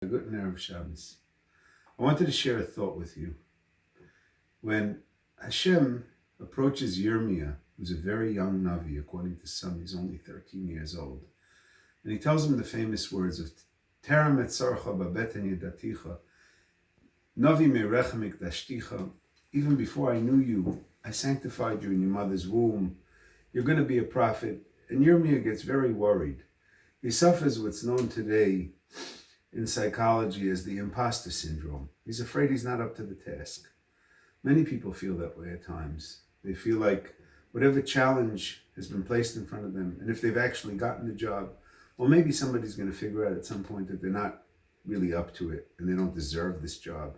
Good Erev Shabbos. I wanted to share a thought with you. When Hashem approaches Yirmiyah, who's a very young Navi, according to some, he's only 13 years old, and he tells him the famous words of Terem etzarcha babeten yedaticha, Navi merechem ikdashticha, even before I knew you, I sanctified you in your mother's womb. You're going to be a prophet. And Yirmiyah gets very worried. He suffers what's known today in psychology as the imposter syndrome. He's afraid he's not up to the task. Many people feel that way at times. They feel like whatever challenge has been placed in front of them, and if they've actually gotten the job, well, maybe somebody's going to figure out at some point that they're not really up to it and they don't deserve this job.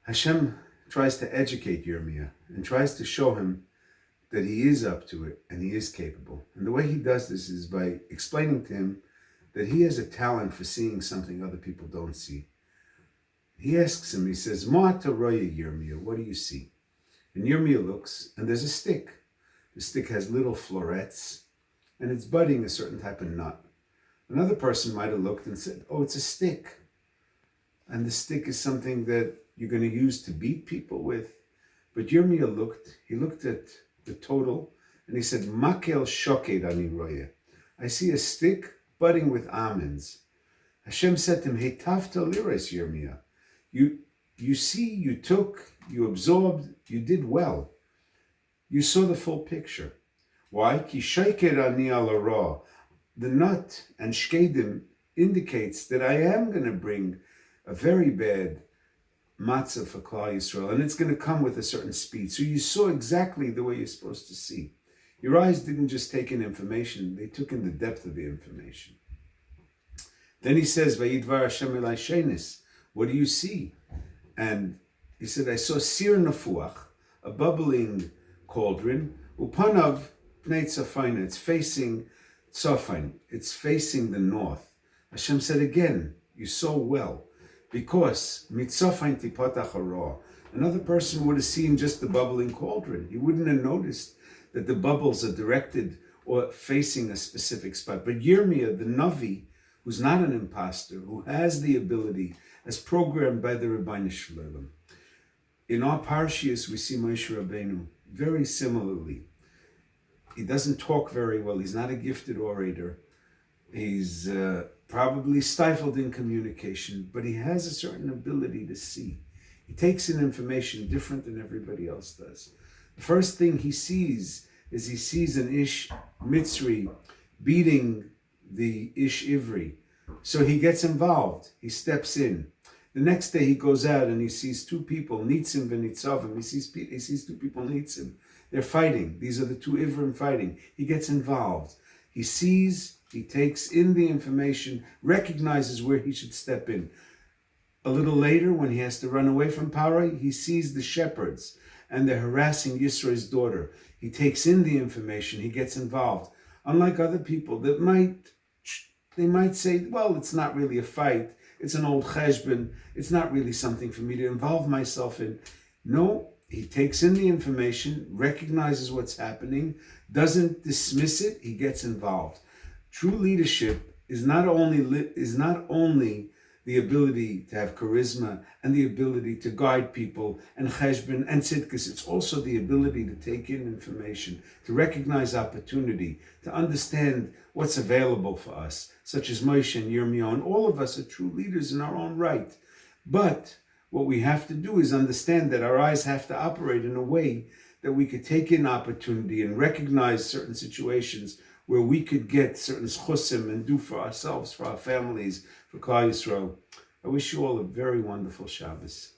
Hashem tries to educate Yirmiyah and tries to show him that he is up to it and he is capable. And the way he does this is by explaining to him that he has a talent for seeing something other people don't see. He asks him, he says, Ma taroya Yirmiyah, what do you see? And Yirmiyah looks, and there's a stick. The stick has little florets, and it's budding a certain type of nut. Another person might have looked and said, oh, it's a stick. And the stick is something that you're going to use to beat people with. But Yirmiyah looked at the total, and he said, Makel shoked ani roya. I see a stick budding with almonds. Hashem said to him, Hey tafta liris Yirmiyah. You see, you took, you absorbed, you did well. You saw the full picture. Why? Ki shoked ani ala ra. The nut and shkedim indicates that I am going to bring a very bad matzah for Klal Yisrael, and it's going to come with a certain speed. So you saw exactly the way you're supposed to see. Your eyes didn't just take in information, they took in the depth of the information. Then he says, Vayidvar Hashem elai shenis, what do you see? And he said, I saw sir nafuach, a bubbling cauldron, upanav pnei tzafaina, it's facing tzafain, it's facing the north. Hashem said again, you saw well, because mitzafain tipatach hara, another person would have seen just the bubbling cauldron. He wouldn't have noticed that the bubbles are directed or facing a specific spot. But Yirmiyah, the Navi, who's not an imposter, who has the ability, as programmed by the Rebbeinu Shalom. In our Parshas, we see Moshe Rabbeinu very similarly. He doesn't talk very well. He's not a gifted orator. He's probably stifled in communication, but he has a certain ability to see. He takes in information different than everybody else does. The first thing he sees is he sees an Ish Mitzri beating the Ish Ivri. So he gets involved. He steps in. The next day he goes out and he sees two people, Nitzim and Nitzavim. He sees two people, Nitzim. They're fighting. These are the two Ivrim fighting. He gets involved. He sees, he takes in the information, recognizes where he should step in. A little later, when he has to run away from Parah, he sees the shepherds and they're harassing Yisro's daughter. He takes in the information, he gets involved. Unlike other people that might say, well, it's not really a fight, it's an old cheshbon, it's not really something for me to involve myself in. No, he takes in the information, recognizes what's happening, doesn't dismiss it, he gets involved. True leadership is not only the ability to have charisma and the ability to guide people and cheshbon and tzidkus. It's also the ability to take in information, to recognize opportunity, to understand what's available for us, such as Moshe and Yirmiyah. And all of us are true leaders in our own right. But what we have to do is understand that our eyes have to operate in a way that we could take in opportunity and recognize certain situations where we could get certain schusim and do for ourselves, for our families, for Klal Yisrael. I wish you all a very wonderful Shabbos.